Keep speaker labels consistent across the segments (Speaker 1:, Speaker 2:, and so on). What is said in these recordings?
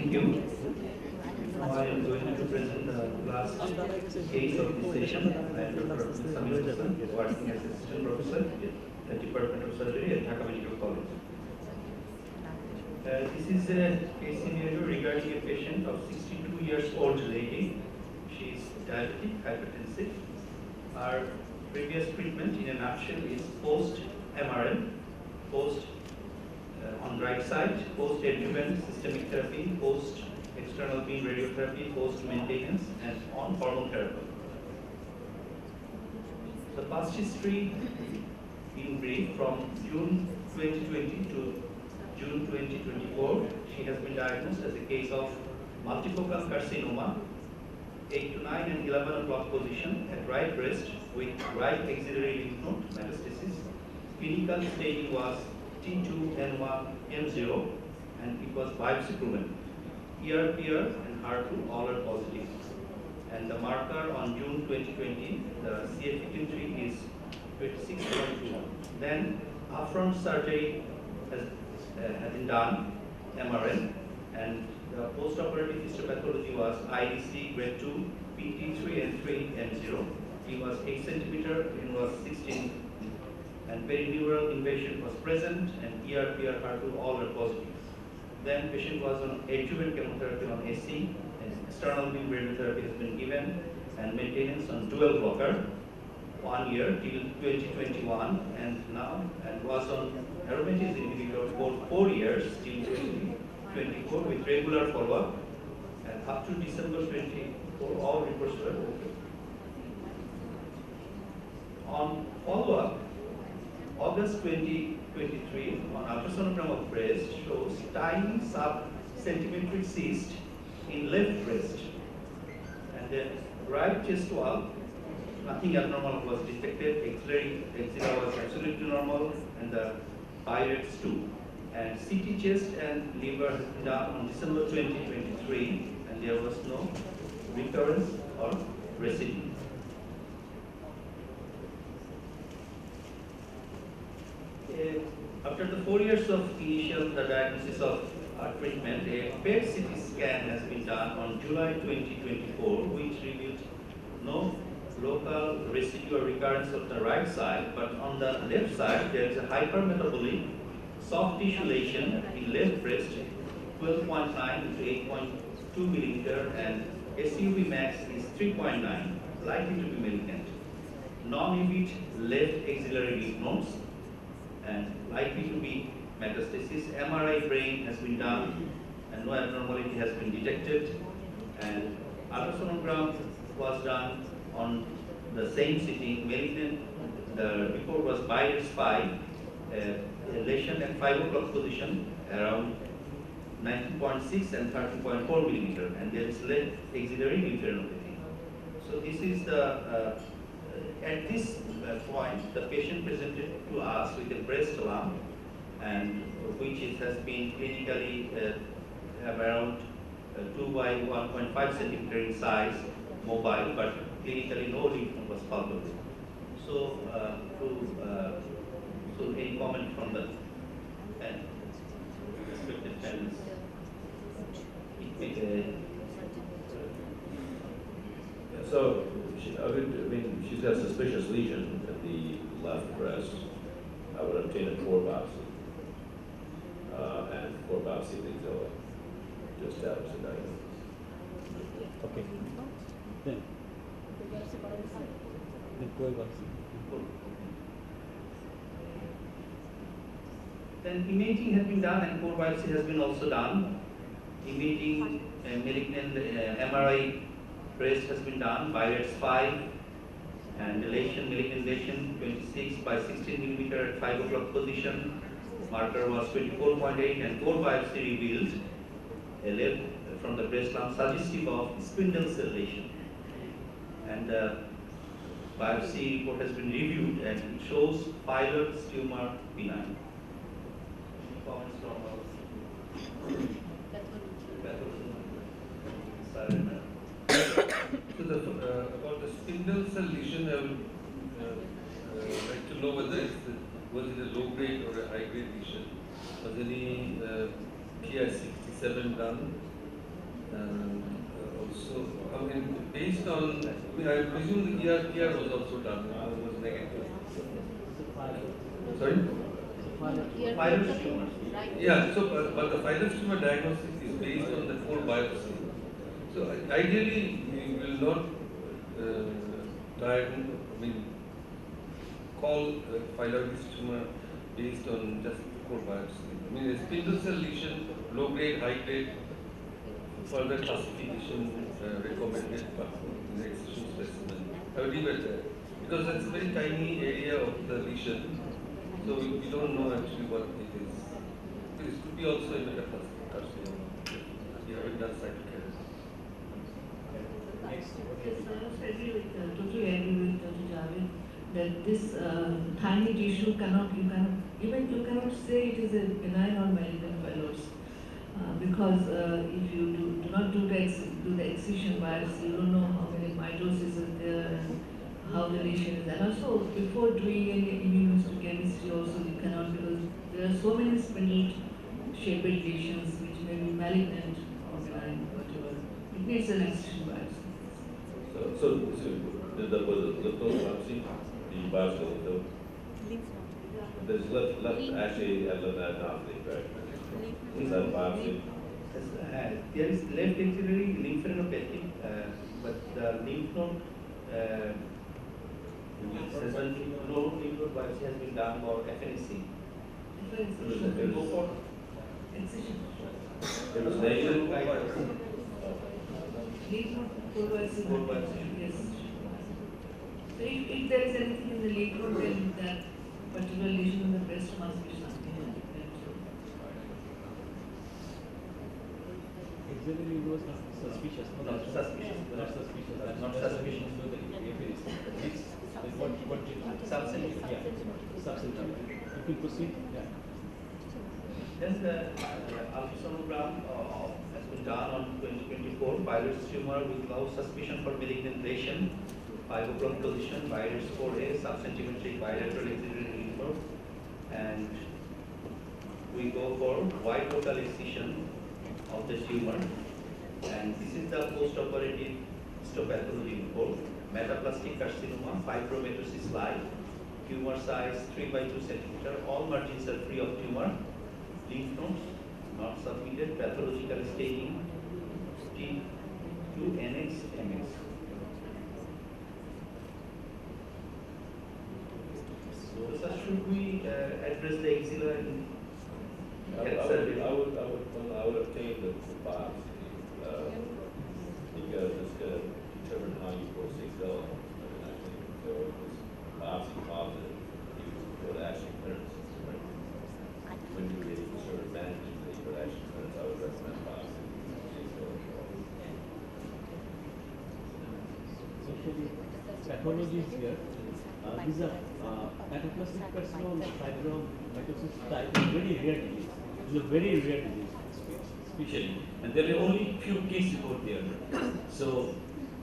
Speaker 1: Thank you. Now I am going to present the last case of this session. I am Dr. Ahmed Sami-Al-Hasan, working as Assistant Professor at the Department of Surgery at Dhaka Medical College. This is a case scenario regarding a patient of 62 years old lady. She is diabetic, hypertensive. Her previous treatment in a nutshell is post-MRN, on right side, post-adjuvant systemic therapy, post-external beam radiotherapy, post-maintenance, and on hormone therapy. The past history in brief, from June 2020 to June 2024, she has been diagnosed as a case of multifocal carcinoma, 8 to 9 and 11 o'clock position at right breast with right axillary lymph node metastasis. Clinical staging was T2N1M0 and it was biopsy proven. ER/PR and HER2 all are positive. And the marker on June 2020, the CA15-3 is 26.21. Then upfront surgery has been done, MRN, and the post-operative histopathology was IDC grade 2, PT3 and 3M0. He was 8 centimeter, it was 16, and perineural invasion was present, and ER/PR, HER2 all are positive. Then patient was on adjuvant chemotherapy on AC, and external beam radiotherapy has been given, and maintenance on dual blocker, 1 year till 2021, and now was on aromatase inhibitor for 4 years till 2024 with regular follow-up, and up to December 24, all reports were okay. On follow-up, August 2023, on ultrasonogram of breast shows tiny sub-centimetric cyst in left breast, and then right chest wall, nothing abnormal was detected. Axilla was absolutely normal, and the pirates too. And CT chest and liver has been done on December 2023, and there was no recurrence or residue. After the 4 years of initial diagnosis of treatment, a PET CT scan has been done on July 2024, which revealed no local residue or recurrence of the right side, but on the left side there is a hypermetabolic soft tissue lesion in left breast, 12.9 to 8.2 millimeter, and SUV max is 3.9, likely to be malignant. Non-evit left axillary lymph nodes, and likely to be metastasis. MRI brain has been done, and no abnormality has been detected. And ultrasonogram was done on the same sitting, malignant. The report was BSBCS, a lesion at 5 o'clock position around 19.6 and 13.4 millimeter, and there is left axillary lymphadenopathy. So this is the at this point, the patient presented to us with a breast lump, and which has been clinically around 2 by 1.5 centimeter in size, mobile, but clinically no lymph node was palpable. So, so any comment from the respected panelists?
Speaker 2: So, she's got a suspicious lesion at the left breast. I would obtain a core biopsy. And core biopsy leads to establish the diagnosis.
Speaker 3: Okay. Then core biopsy.
Speaker 1: Then imaging has been done and core biopsy has been also done. Imaging, malignant MRI breast has been done, BIRATS 5, and lesion, malignant lesion 26 by 16 millimeter at 5 o'clock position. Marker was 24.8, and core biopsy revealed a left from the breast lump suggestive of spindle cell lesion. And biopsy report has been reviewed, and it shows filer tumor benign. Any comments from our
Speaker 4: So about the spindle cell lesion, I would like to know whether was it a low grade or a high grade lesion. Was any PI67 done? Also, I mean, based on, I mean, I presume the ER was also done, was negative. Sorry?
Speaker 1: Pilot tumor.
Speaker 4: Yeah, so, but the pilot tumor diagnosis is based on the core biopsy. So, ideally, we will not call pylorus tumor based on just core biopsy. I mean, a spindle cell lesion, low grade, high grade, further classification recommended in the excision specimen. I will leave it there because that's a very tiny area of the lesion, so we don't know actually what it is. It could be also a metaplastic carcinoma. We haven't done cytochemistry.
Speaker 5: Yes, I agree with, totally agree with Dr. Javed that this tiny tissue you cannot say it is a benign or malignant pylorus. Because if you do not do the excision biopsy, you don't know how many mitosis is there and how the lesion is. And also, before doing any immunohistochemistry also you cannot, because there are so many spindle-shaped lesions which may be malignant or benign, whatever. It needs an excision biopsy.
Speaker 2: So was the lymph node biopsy? Did you biopsy the lymph node? There's left actually at lymphadenopathy, right? Was that biopsy?
Speaker 1: There is left axillary lymphadenopathy, but the lymph node no lymph node biopsy has been done for FNC. We go for
Speaker 5: Excision.
Speaker 2: It was negative.
Speaker 5: Lymph node core biopsy. Yes. So if there is anything in the lymph node, then that particular lesion in the breast must be something.
Speaker 3: Exiliary was suspicious. No,
Speaker 1: Not suspicious.
Speaker 3: Not suspicious. That's
Speaker 1: Not
Speaker 3: not
Speaker 1: suspicious.
Speaker 3: suspicious. So the evidence. Next, what did you?
Speaker 1: Substantive.
Speaker 3: Yeah. Substantive. You can proceed. Yeah.
Speaker 1: Then the ultrasonogram has been done on 2024, pylorus tumor with low suspicion for malignant lesion, 5 o'clock position, virus 4A, subcentimetric bilateral axillary lymph node, and we go for wide total excision of the tumor, and this is the post-operative histopathology report. Metaplastic carcinoma, fibromatosis live, tumor size 3 by 2 centimeter, all margins are free of tumor, lymph nodes not submitted, pathological staining T2NX MX. So, sir, should we address the axilla in
Speaker 2: I would obtain the biopsy. You gotta just determine how you proceed going. I mean, I think so if it's biopsy positive, you go to action clearance. When you get sort of management that you go to action clearance, I would recommend biopsy.
Speaker 3: Socially, pathology is here. These are metaplastic carcinoma, fibromatosis type is very rare disease. It's a very rare disease, especially, and there are only few case report there. So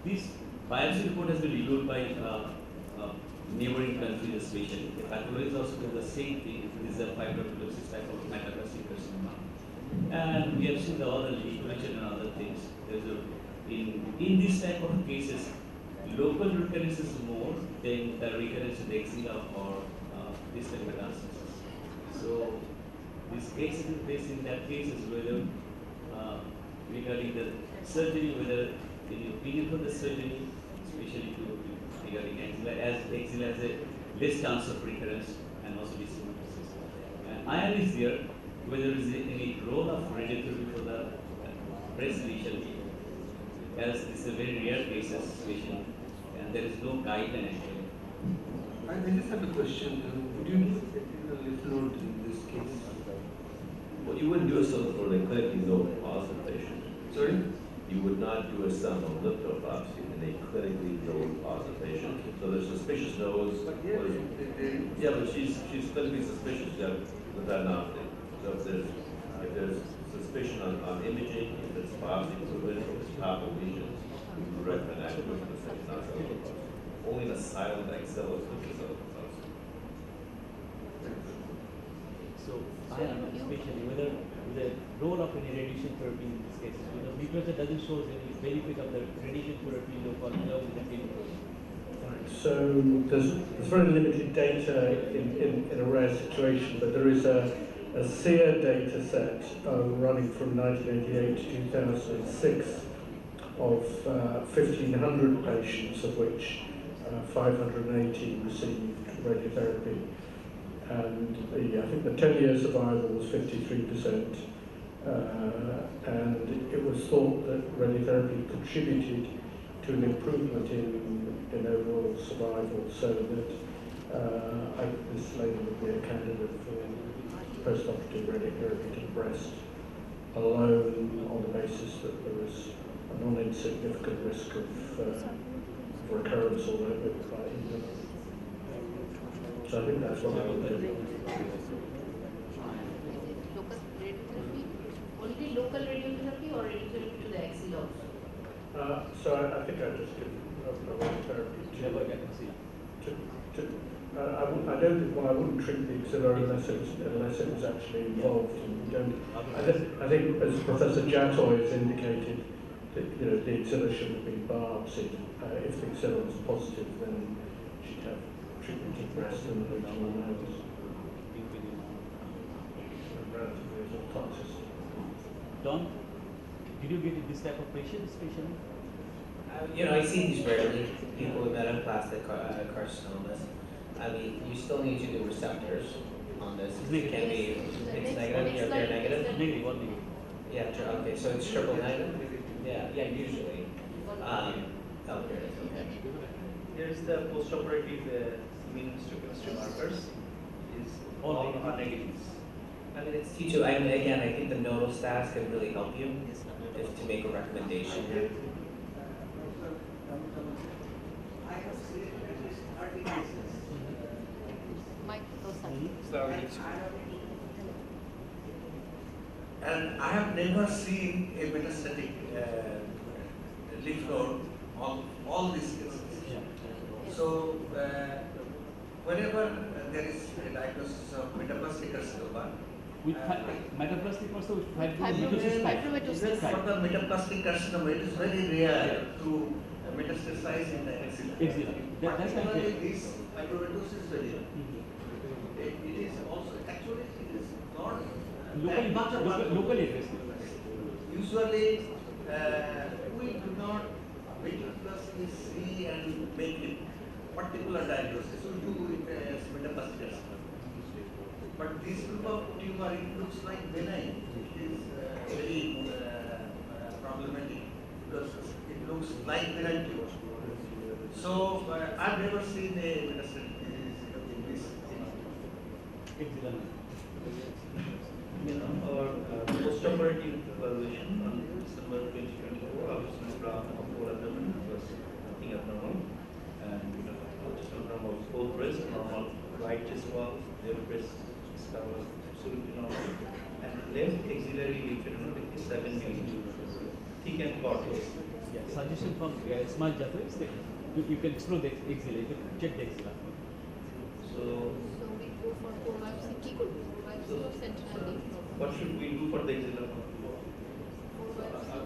Speaker 3: this biopsy report has been reviewed by neighboring countries, especially. The pathology also does the same thing. It is a fibromatosis type of metaplastic carcinoma, and we have seen the other literature and other things. There's in this type of cases, local recurrence is more than the recurrence in the axilla or distal metastasis. So this case is based in that case is whether regarding the surgery, whether the opinion for the surgery, especially regarding axilla, as the axilla has a less chance of recurrence and also distal metastasis. And iron is there, whether there is any role of radiotherapy for the breast lesion, as this is a very rare case, especially, and there is no guideline actually.
Speaker 4: I just have a question. Would you do a lymph node in this case?
Speaker 2: Well, you wouldn't do a sum for the clinically node positive patient.
Speaker 4: Sorry?
Speaker 2: You would not do a sum of lymph node biopsy in a clinically node positive patient. So there's suspicious nodes. Yeah, but she's clinically suspicious. You have lymphadenopathy. So if there's suspicion on imaging, if it's biopsy proven, if it's palpable lesions, we would recommend actually looking at the section, not the only the silent axilla is looking at the
Speaker 3: So I am especially whether the role of any radiation therapy in this case, whether we literature doesn't show any benefit of the radiation therapy local along with the chemotherapy.
Speaker 6: So there's very limited data in a rare situation, but there is a SEER data set running from 1988 to 2006 of 1,500 patients, of which 518 received radiotherapy. And I think the 10-year survival was 53%, and it was thought that radiotherapy contributed to an improvement in overall survival, so that this lady would be a candidate for post-operative radiotherapy to the breast alone, on the basis that there was a non-insignificant risk of recurrence or even. So I think that's what I would do.
Speaker 5: Local radiotherapy? Only local radiotherapy or radiotherapy to the axilla also?
Speaker 6: So I think I just give radiotherapy to. I wouldn't treat the axilla unless it was actually involved. And I think, as Professor Jatoy has indicated, that the axilla shouldn't be biopsied. If the axilla was positive, then she'd have treatment of breast and regional nodes. Relatively little toxicity.
Speaker 3: Don, did you get this type of patient, especially?
Speaker 7: I see these rarely, people with metaplastic carcinomas. I mean, you still need to do receptors on this. It can be mixed negative, they're negative.
Speaker 3: Negative, what negative?
Speaker 7: Yeah, okay, so it's triple negative? Yeah, usually. Oh, here it is, okay.
Speaker 1: Here is the post-operative immunohistochemistry markers. Is all are negatives.
Speaker 7: I mean, it's T2. Again, I think the nodal stats can really help you if to make a recommendation here.
Speaker 8: And I have never seen a metastatic lymph node on all these cases. So whenever there is a diagnosis of metaplastic carcinoma,
Speaker 3: With metaplastic also with
Speaker 5: Fibromatosis.
Speaker 8: for the metaplastic carcinoma, it is very rare to metastasize in the axilla.
Speaker 3: That's
Speaker 8: Particularly this fibromatosis is very rare. It is also, actually, it is not
Speaker 3: locally aggressive.
Speaker 8: Usually, we do not meticulously see and make a particular diagnosis. We do it as metaplastic. But this group of tumor, it looks like benign. It is very problematic because it looks like benign tumor. So, I've never seen a metastatic disease in this.
Speaker 1: Our post-operative evaluation on December 2024, ultrasonogram of whole abdomen was nothing abnormal, and ultrasonogram of whole breast normal, right chest wall, left breast was absolutely normal, and left axillary lymphadenopathy 7 millimeters, thick and corpus.
Speaker 3: Yeah, suggestion from smart Jatoy is that you can explore the axilla, you can check the axilla.
Speaker 1: So
Speaker 5: we go for core biopsy, or sentinel lymph node.
Speaker 1: what should we do for the axilla?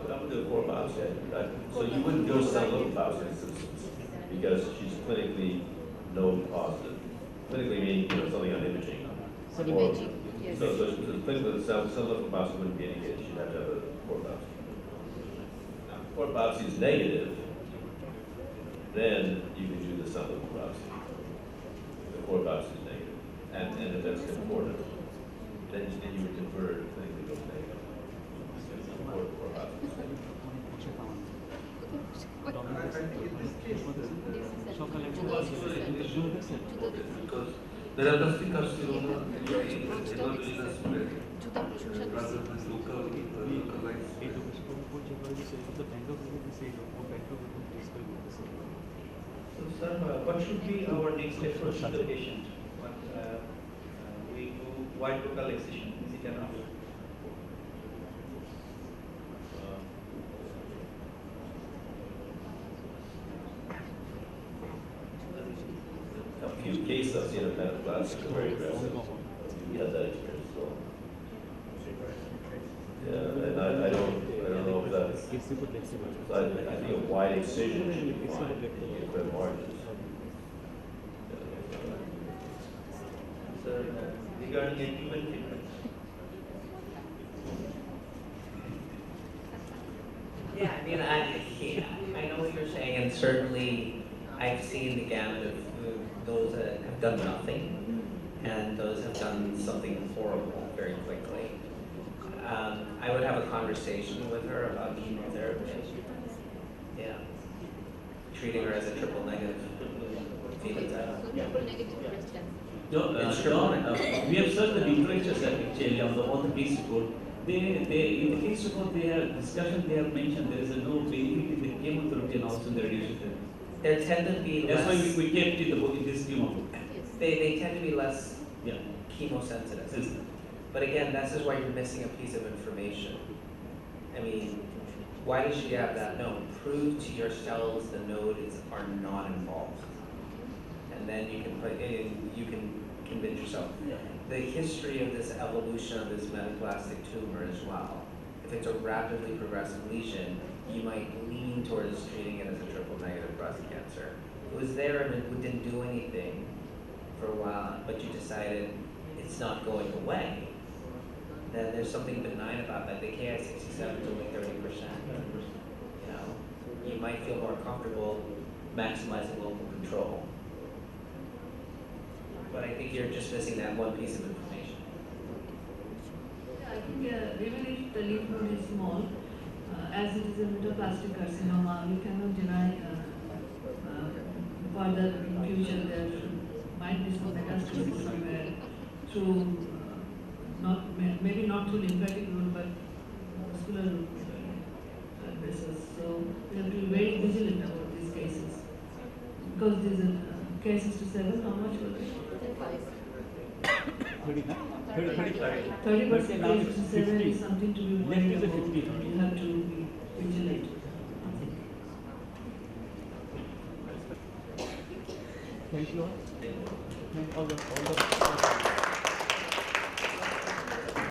Speaker 2: I would do a core biopsy. So you wouldn't do a cellular biopsy because she's clinically node positive. Clinically meaning something on imaging.
Speaker 5: Imaging, yes.
Speaker 2: So clinically the cellular biopsy wouldn't be indicated. She'd have to have a core biopsy. Now, if core biopsy is negative, then you can do the cellular biopsy. The core biopsy is negative, and if that's concordant, then you would convert it clinically goes negative. Core biopsy is negative.
Speaker 4: Because there are plastic carcinoma heterogeneous spread rather than localized.
Speaker 1: So, sir, what should be our next approach to the patient? We do wide local excision. Is it enough?
Speaker 2: A few cases I've seen of metaplastic are very aggressive. You had that experience as well. Yeah, and I don't know if that's
Speaker 3: super flexible.
Speaker 2: So I think a wide excision should be fine, and you clear margins.
Speaker 1: Sir, regarding equipment treatment.
Speaker 7: Yeah, I mean, I know what you're saying, and certainly I've seen the gamut of those that have done nothing, and those have done something horrible very quickly. I would have a conversation with her about chemotherapy. Yeah. Treating her as a triple negative phenotype.
Speaker 3: We have searched the literatures actually on all the case report. In the case report, they have discussion. They have mentioned there is no benefit in the chemotherapy and also in the radiation therapy.
Speaker 7: There tend to be
Speaker 3: That's
Speaker 7: less.
Speaker 3: why we kept it in this tumor book.
Speaker 7: They tend to be less
Speaker 3: Yeah.
Speaker 7: chemosensitive.
Speaker 3: Yes.
Speaker 7: But again, this is why you're missing a piece of information. I mean, why does she have that node? Prove to your cells the nodes are not involved. And then you can put in, you can convince yourself.
Speaker 3: Yeah.
Speaker 7: The history of this evolution of this metaplastic tumor as well. If it's a rapidly progressive lesion, you might lean towards treating it as a triple negative breast cancer. It was there and it didn't do anything for a while, but you decided it's not going away. Then there's something benign about that. The Ki-67 is only 30%. You know, you might feel more comfortable maximizing local control. But I think you're just missing that one piece of information.
Speaker 5: I think even if the lymph node is small, as it is a metaplastic carcinoma, we cannot deny further in future there might be some metastasis somewhere through maybe not through lymphatic route but muscular route vessels. So we have to be very vigilant about these cases because this is Ki-67. How much was it? 30% Ki-67 is something to be worried about. You have to be vigilant.
Speaker 3: Thank you all. Thank all the